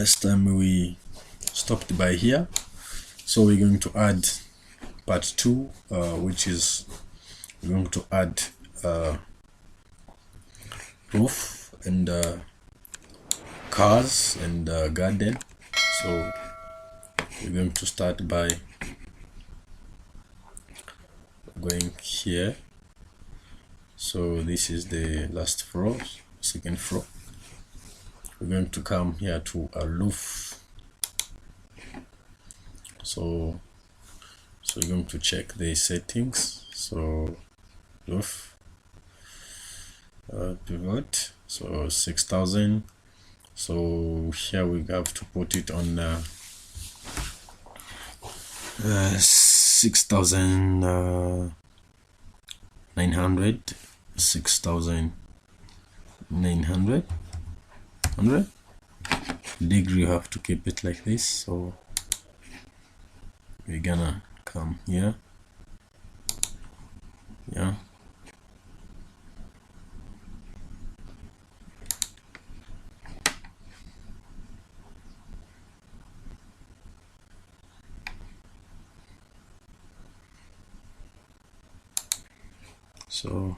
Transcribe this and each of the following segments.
last time we stopped by here, so we're going to add part 2, which is we're going to add roof and cars and garden. So we're going to start by going here. So this is the last floor, second floor. We're going to come here to a roof. So you're going to check the settings. So roof, pivot, so 6,000. So here we have to put it on 6,900, 6,900, 100 degree. You have to keep it like this. So we're gonna come here, yeah, so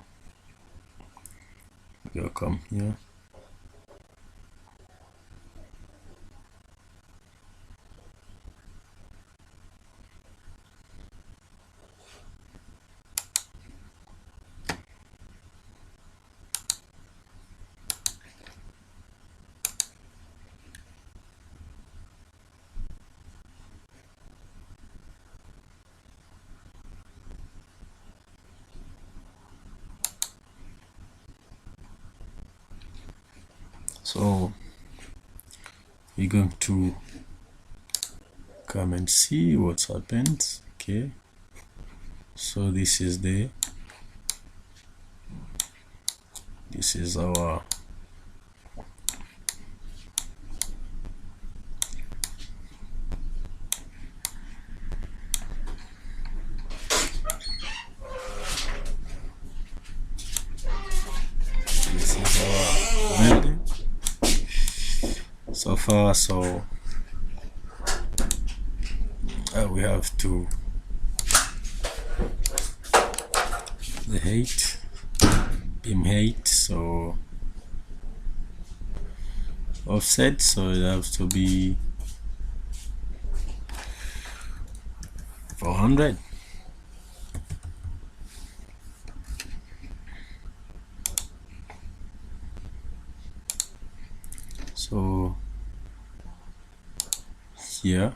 we'll come here. So we're going to come and see what's happened. Okay, so this is our building so far. So we have to the height, beam height, so offset, so it has to be 400. So here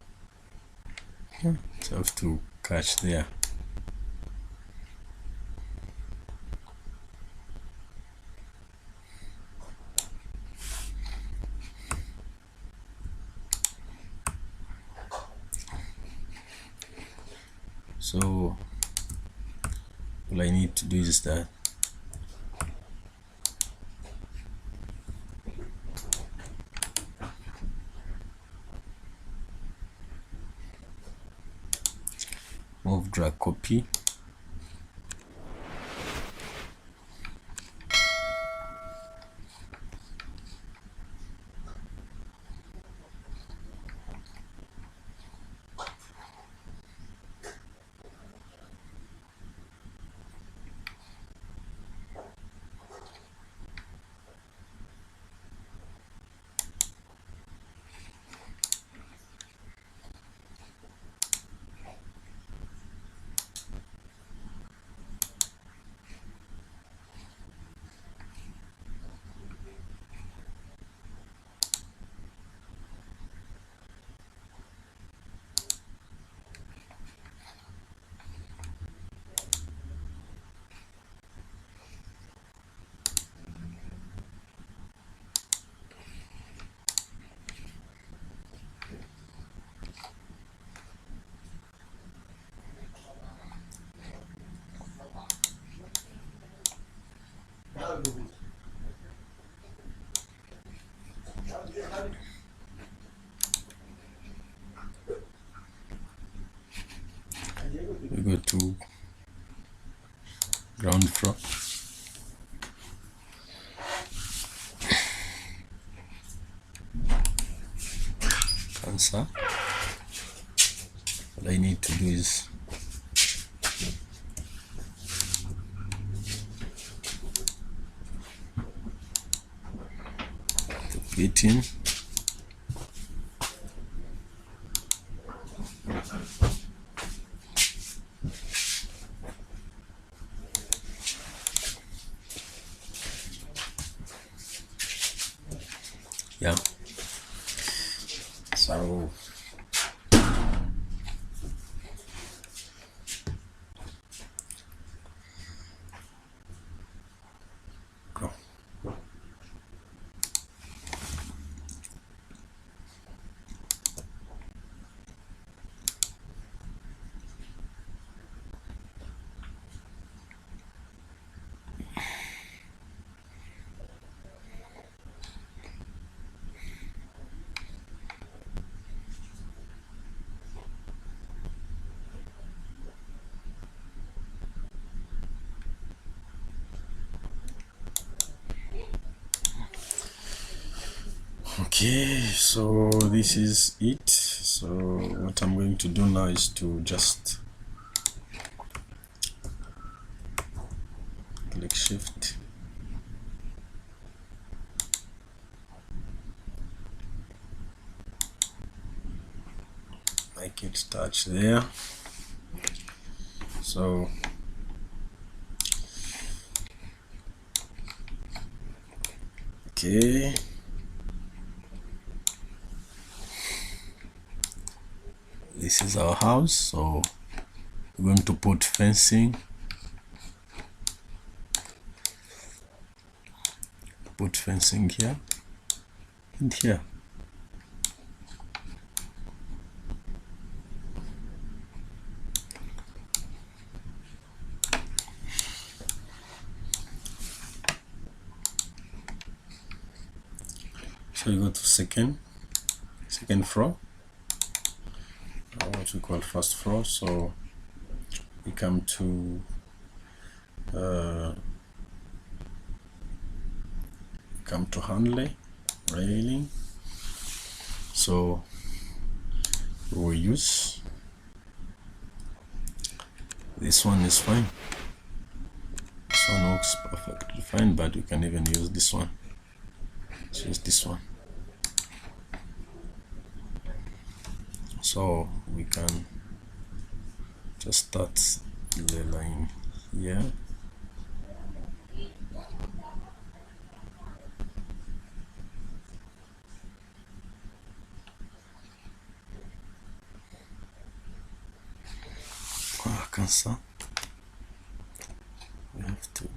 it have to catch there. So all I need to do is that move, drag, copy. We go to ground floor. cancer. What I need to do is to get in. Yeah. So go. Okay, so this is it. So what I'm going to do now is to just click shift, make it touch there. So okay, this is our house, so we're going to put fencing, here and here. So you go to second floor, what we call first floor. So we come to Hanley railing. So we will use this one. Is fine. This one works perfectly fine, but you can even use this one. Let's use this one. So we can just start the line here. Cancer. We have to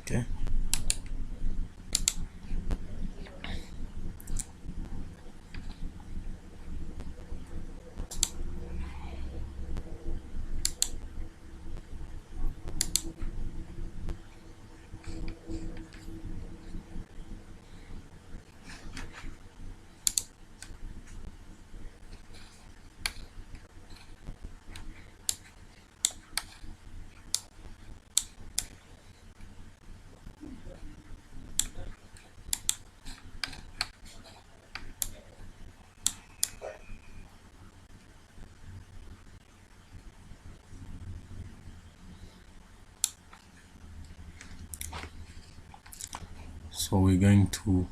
okay. So we're going to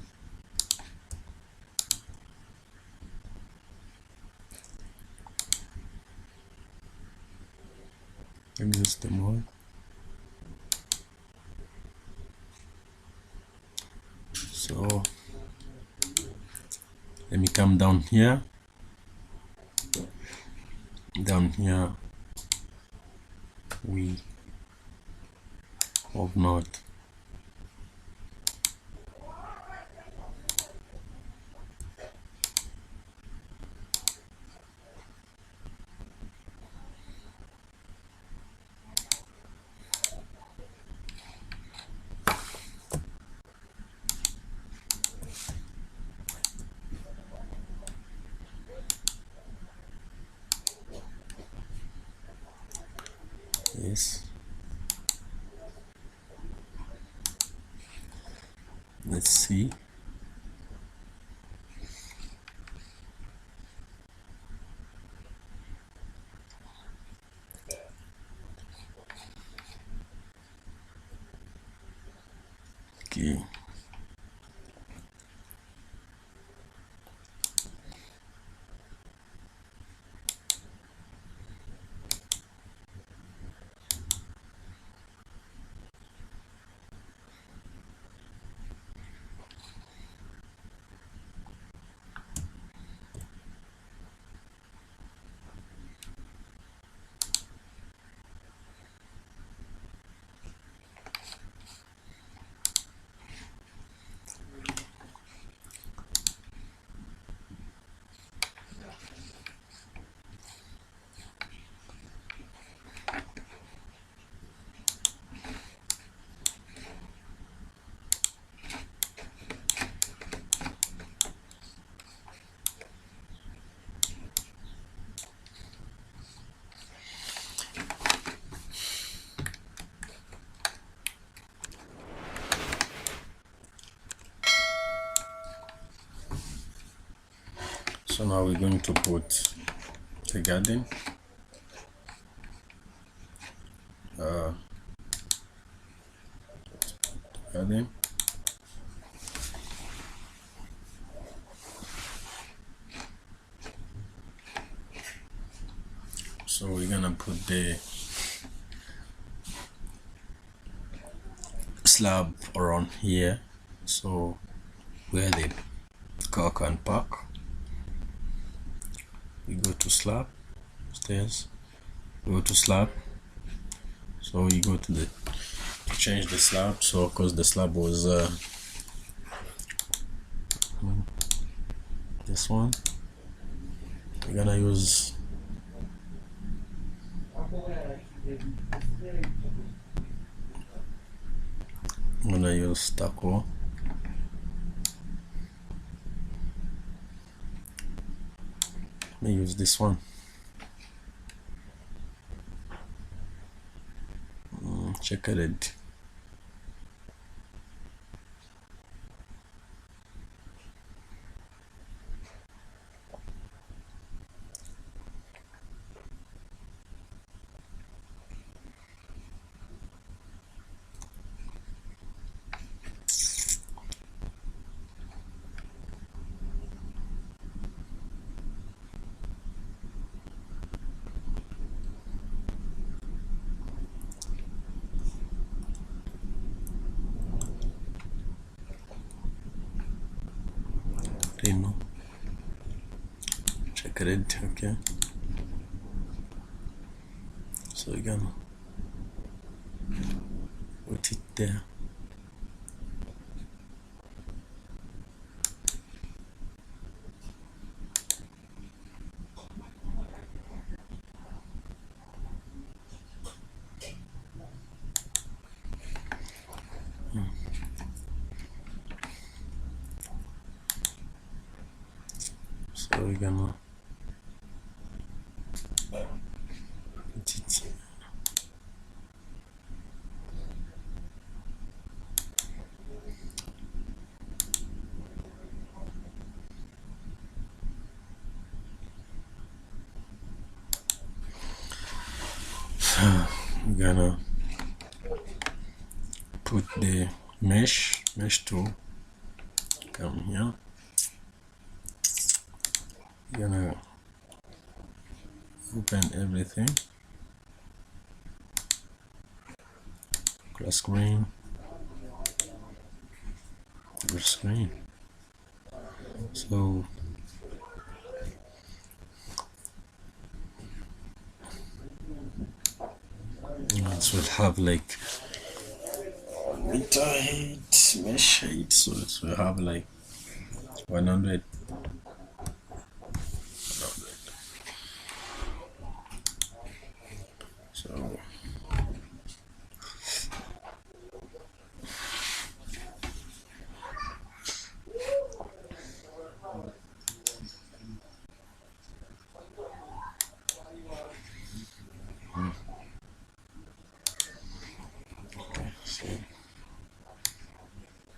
So let me come down here, we of not yes. Let's see. Okay. So now we're going to put the garden. Garden. So we're gonna put the slab around here, so where the car can park. We go to slab, stairs, go to slab. So you go to change the slab. So because the slab was this one, we're gonna use stucco. Let me use this one. Checkered. Reno. Checkered. Okay. So we're gonna put it there. So we're gonna put it. We're gonna put the mesh tool. Come here. We're gonna open everything. Glass screen. screen. So it will have like meter height, mesh height, so it will have like 100. So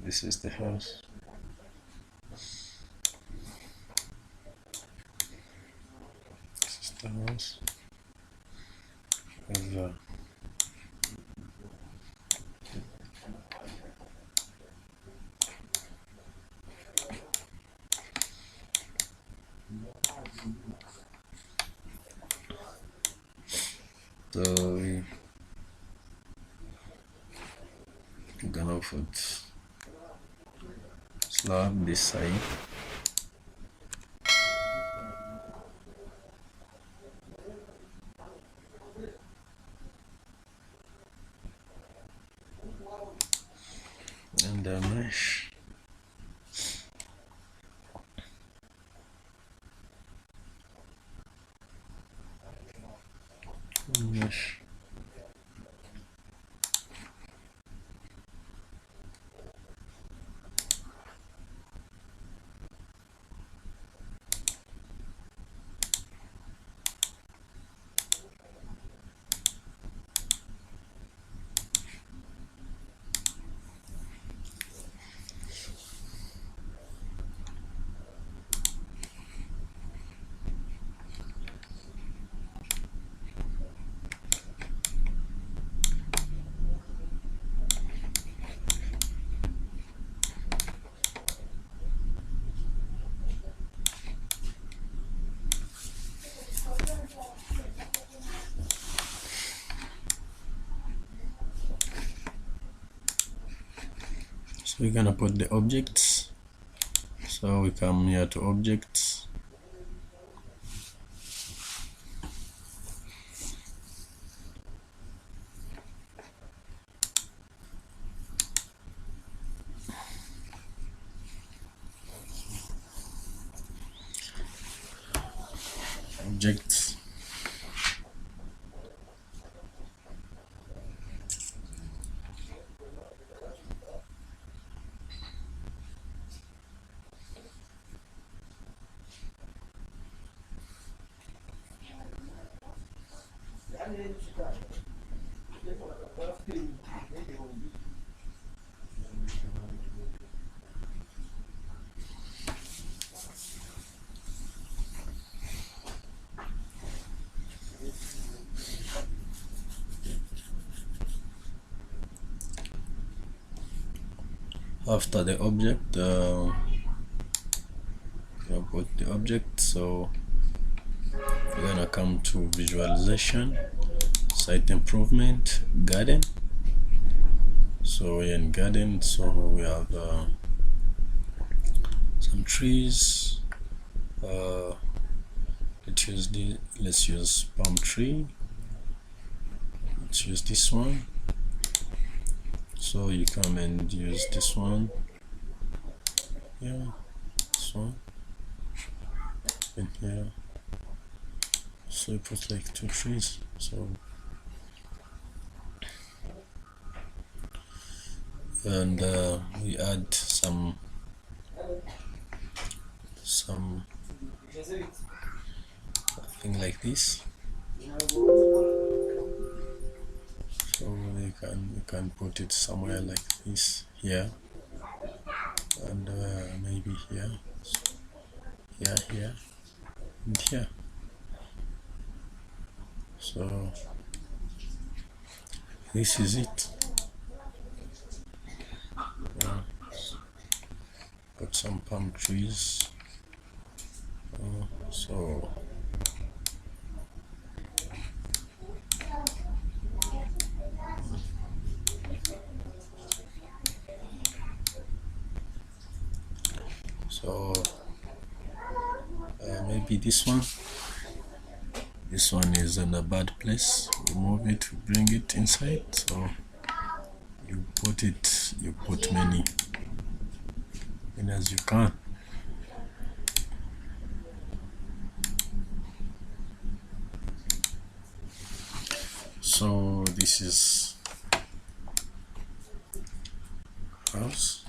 this is the house. This is the house. And, so we're gonna put slab this side. And the mesh. Mesh. So we're gonna put the objects. So we come here to objects. Objects. After the object, we'll put the object. So we're gonna come to visualization, site improvement, garden. So we're in garden, so we have some trees. Let's use palm tree. Let's use this one. So you come and use this one. Yeah, this one. And here. So you put like 2 trees. So and we add some thing like this. So you can put it somewhere like this here, and maybe here, here, and here. So this is it. Got some palm trees. So So maybe this one is in a bad place. Remove it, bring it inside. So you put many as you can. So this is house.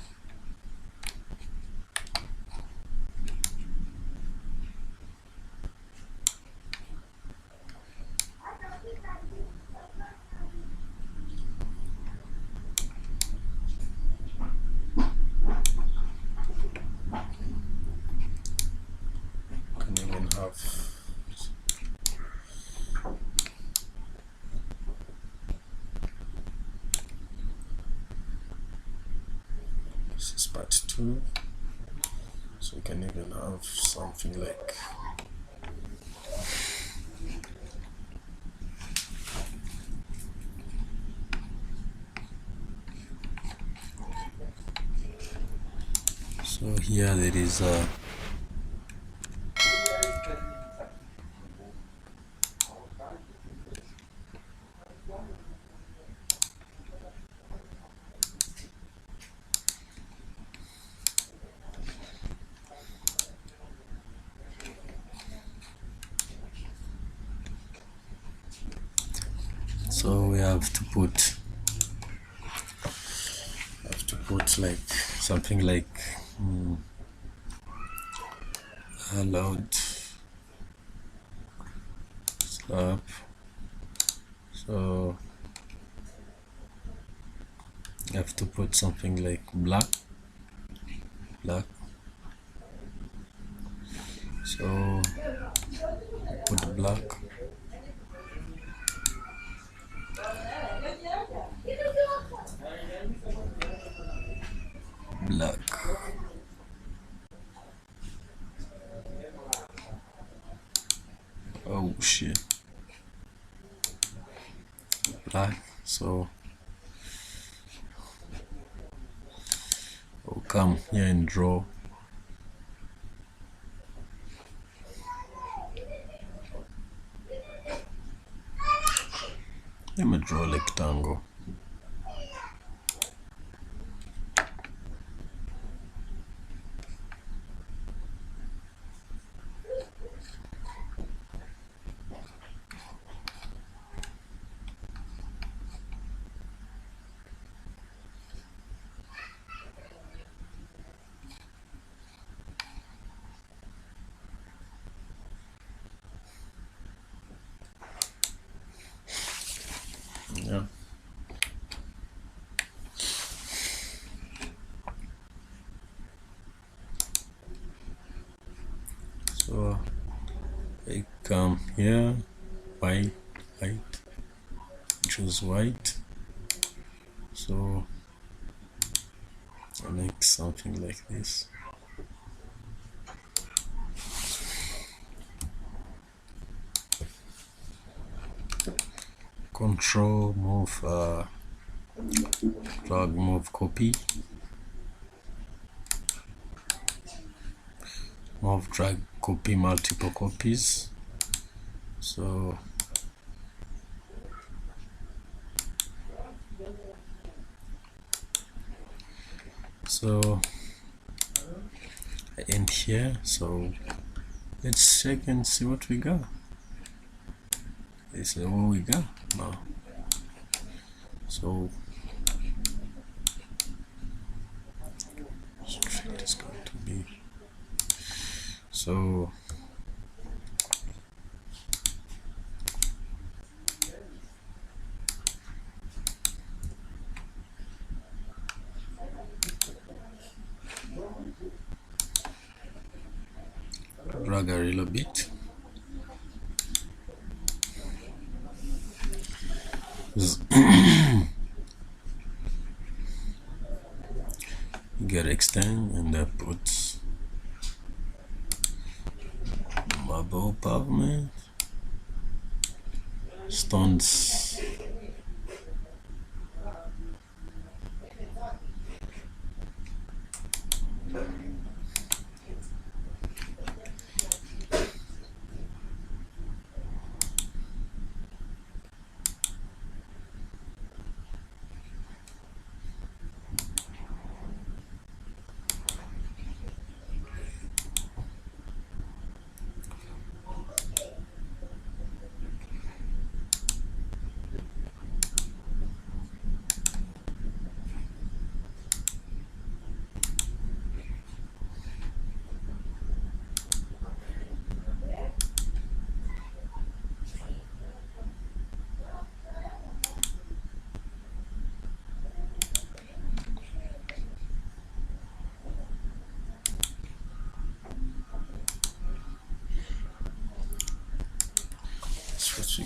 Can even have this is part 2. So you can even have something like so here there is a so we have to put like something like allowed slab. So you have to put something like black. So put black. Oh shit. Black. So I'll come here and draw. Let me draw a rectangle. Yeah. So I come here, white, choose white. So I make something like this. Control, move, drag, move, copy. Move, drag, copy multiple copies. So I end here. So let's check and see what we got. This is what we got now. So street is going to be so drag a little bit. Get extend and I put marble pavement, stones,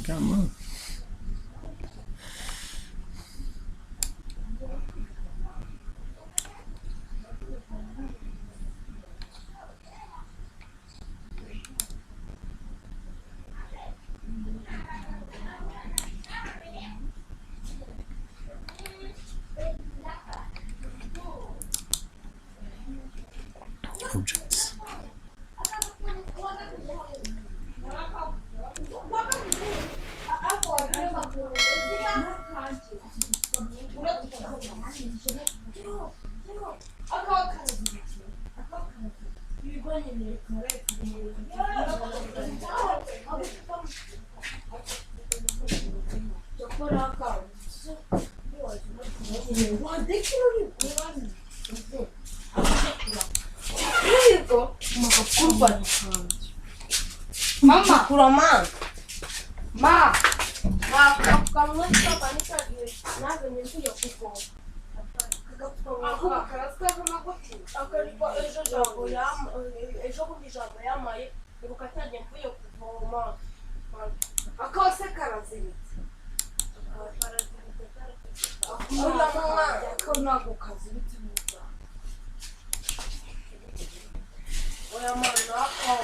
Come on. Objects. Mama, kurama. Ma, kamu kapan lagi? Naga nyentuh ya kuko. Aku karasta kama goti. Akaripo ejo jambo yam ejo bundi jambo yamaye urukatajya mvuye kuvoma. Akose karazibitse. Oya mama, ko nago kazibitse muza. Oya mama, nako.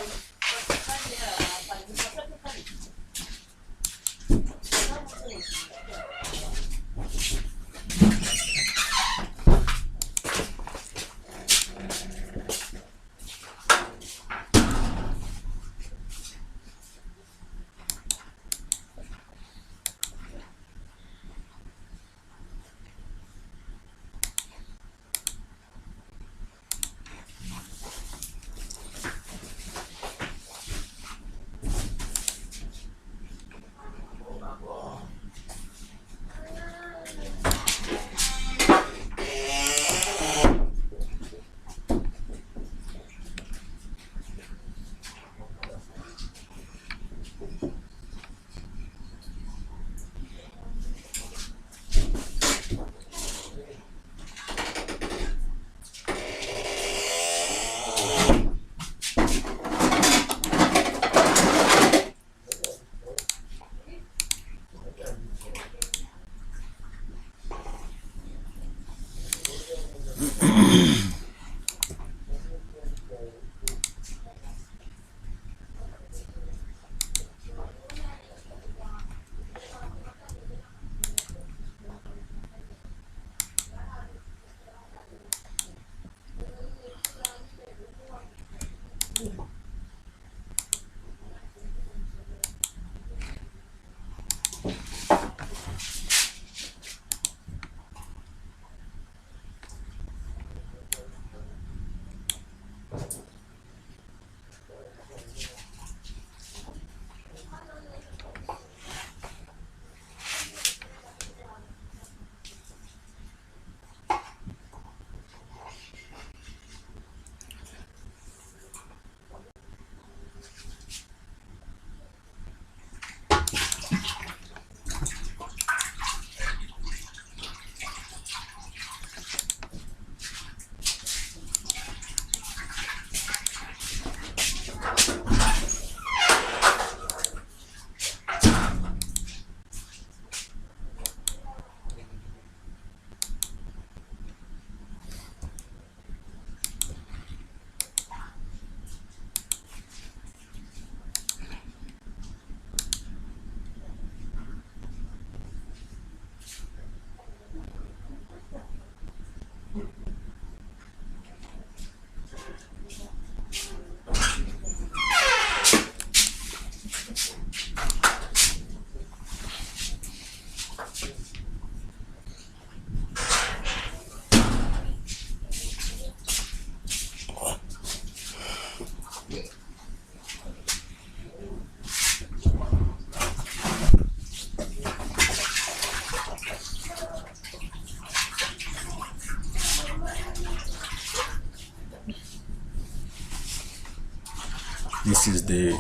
This is the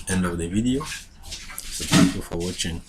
end of the video, so thank you for watching.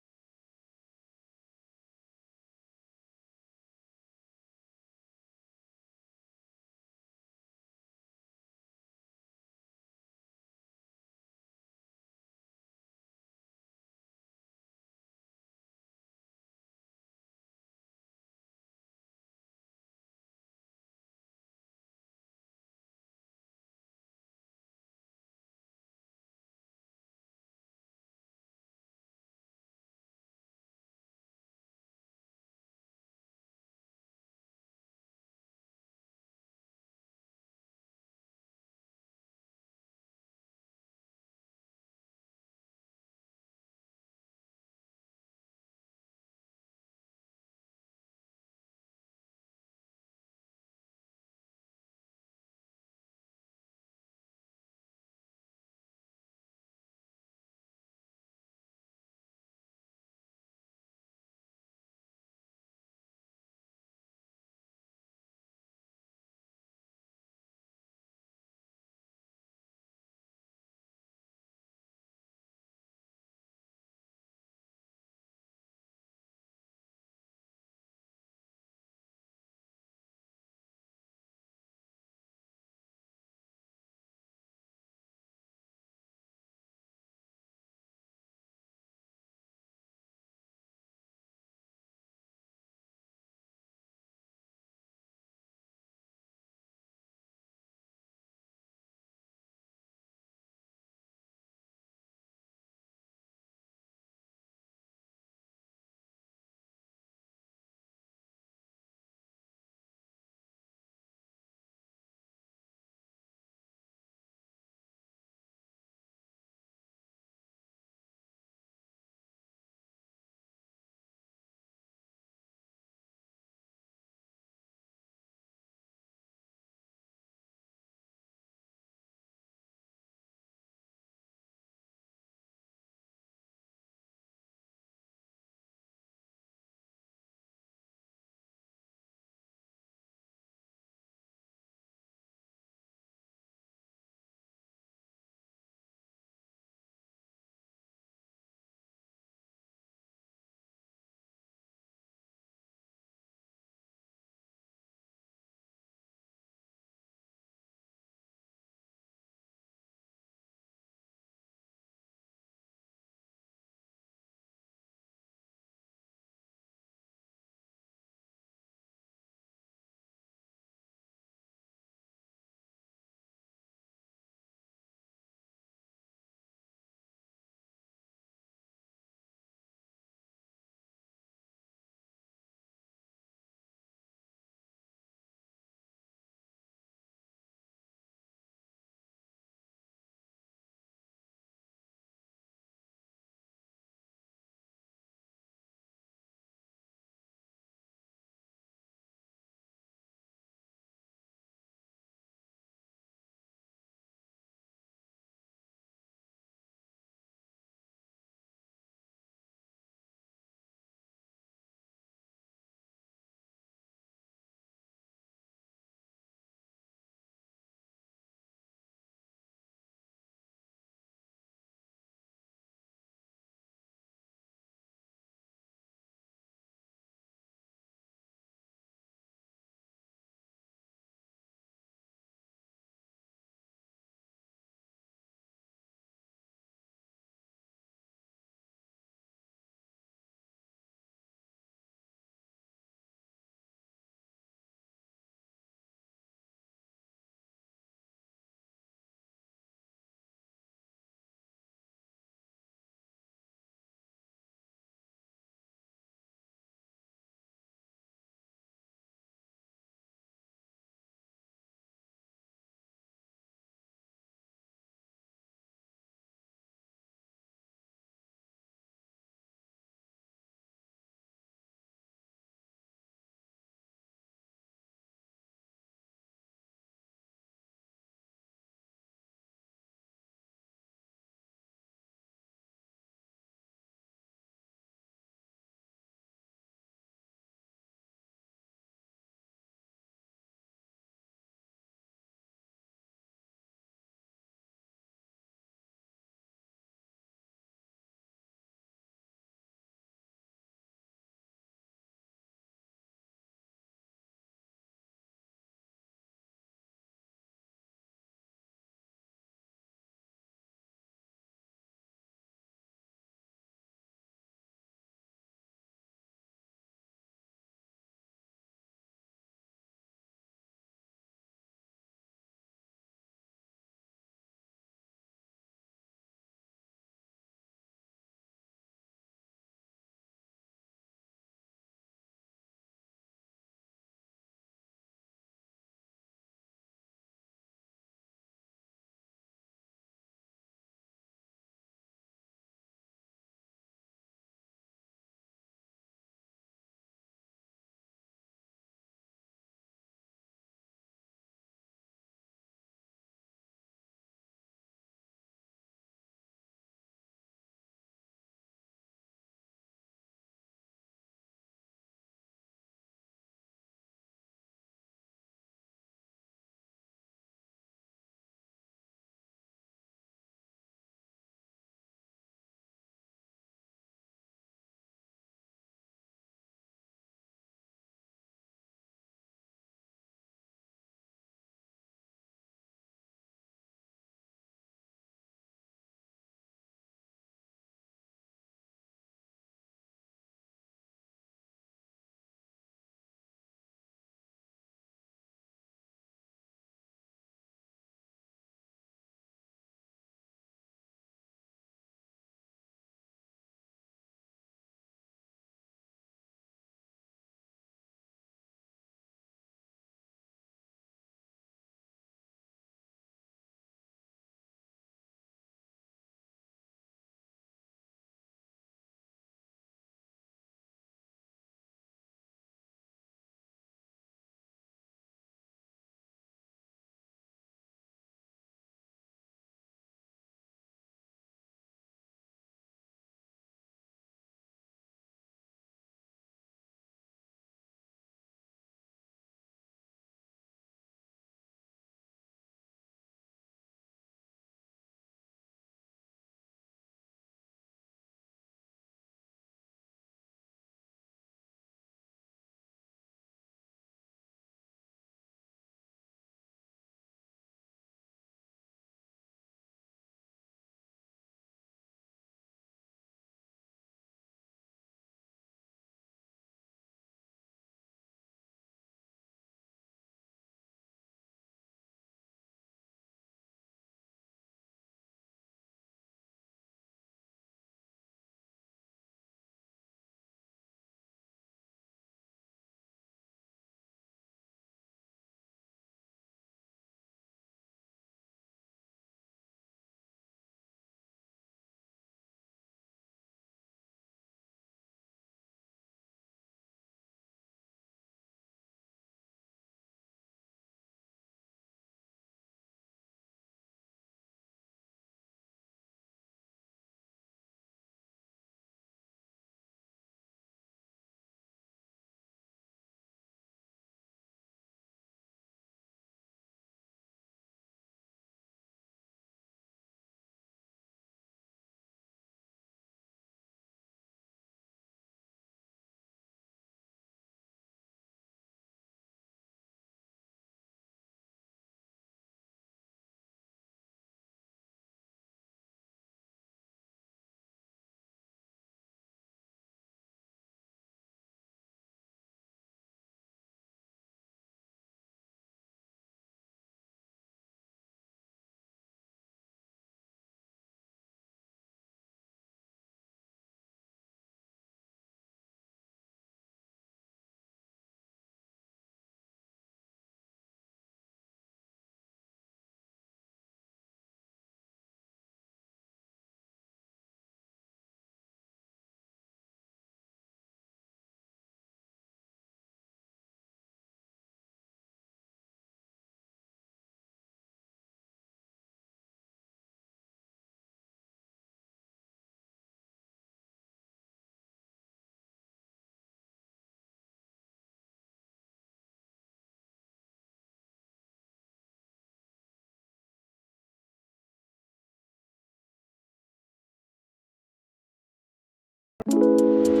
you.